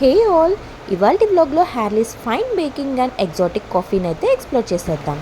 హే all, ఇవాల్టి వ్లాగ్లో Harley's fine baking and exotic కాఫీని అయితే ఎక్స్ప్లోర్ చేసేద్దాం.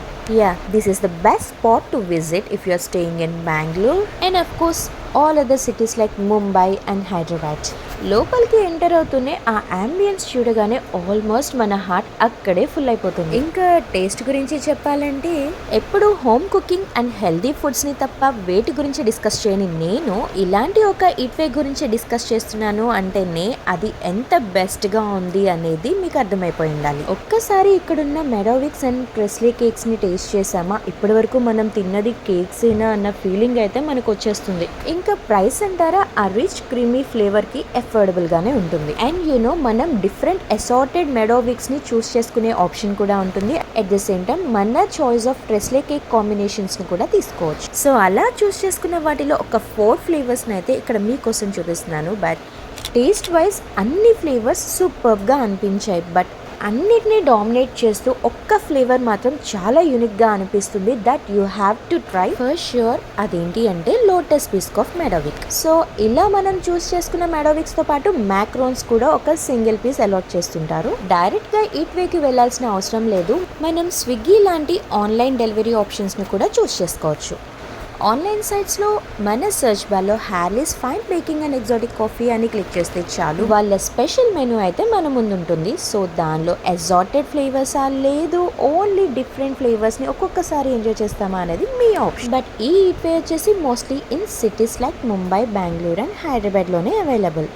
This is the best spot to visit if you are staying in Bengaluru and of course all other cities like Mumbai and Hyderabad. లోపలికి enter అవుతూనే ఆ ambience చూడగానే almost మన హార్ట్ అక్కడే ఫుల్ అయిపోతుంది. ఇంకా టేస్ట్ గురించి చెప్పాలంటే ఎప్పుడు హోమ్ కుకింగ్ అండ్ హెల్దీ ఫుడ్స్ని తప్ప వేటి గురించి డిస్కస్ చేయని నేను ఇలాంటి ఒక ఈట్వే గురించి డిస్కస్ చేస్తున్నాను అంటేనే అది ఎంత బెస్ట్గా ఉంది అనేది మీకు అర్థమైపోయి ఉండాలి. ఒక్కసారి ఇక్కడున్న మెడోవిక్స్ అండ్ ప్రెస్లీ కేక్స్ని టేస్ట్ చేసామా, ఇప్పటి వరకు మనం తిన్నది కేక్స్ ఏనా అన్న ఫీలింగ్ అయితే మనకు వచ్చేస్తుంది. ఇంకా ప్రైస్ అంటారా, ఆ రిచ్ క్రీమీ ఫ్లేవర్కి అఫోర్డబుల్గానే ఉంటుంది. అండ్ మనం డిఫరెంట్ అసార్టెడ్ మెడోవిక్స్ని చూస్ చేసుకునే ఆప్షన్ కూడా ఉంటుంది. అట్ ద సేమ్ టైం మన చాయిస్ ఆఫ్ ప్రెస్లీ కేక్ కాంబినేషన్స్ని కూడా తీసుకోవచ్చు. సో అలా చూస్ చేసుకున్న వాటిలో ఒక 4 ఫ్లేవర్స్ని అయితే ఇక్కడ మీకోసం చూపిస్తున్నాను. బట్ టేస్ట్ వైజ్ అన్ని ఫ్లేవర్స్ సూపర్గా అనిపించాయి. బట్ అన్నిటినీ డామినేట్ చేస్తూ ఒక్క ఫ్లేవర్ మాత్రం చాలా యూనిక్గా అనిపిస్తుంది. That you have to try for sure. అదేంటి అంటే లోటస్ బిస్క్ మెడోవిక్. సో ఇలా మనం చూస్ చేసుకున్న మెడోవిక్స్తో పాటు మ్యాక్రోన్స్ కూడా ఒక సింగిల్ పీస్ అలాట్ చేస్తుంటారు. డైరెక్ట్గా ఈట్వేకి వెళ్ళాల్సిన అవసరం లేదు. మనం స్విగ్గీ లాంటి ఆన్లైన్ డెలివరీ ఆప్షన్స్ని కూడా చూస్ చేసుకోవచ్చు. ఆన్లైన్ సైట్స్లో మన సెర్చ్ బార్లో Harley's fine baking and exotic coffee అని క్లిక్ చేస్తే చాలు, వాళ్ళ స్పెషల్ మెనూ అయితే మన ముందు ఉంటుంది. సో దానిలో ఎగ్జాటెడ్ ఫ్లేవర్సా లేదు ఓన్లీ డిఫరెంట్ ఫ్లేవర్స్ని ఒక్కొక్కసారి ఎంజాయ్ చేస్తామా అనేది మీ ఆప్షన్. బట్ ఈ ఈట్వే వచ్చేసి mostly in cities like Mumbai, Bengaluru and హైదరాబాద్లోనే అవైలబుల్.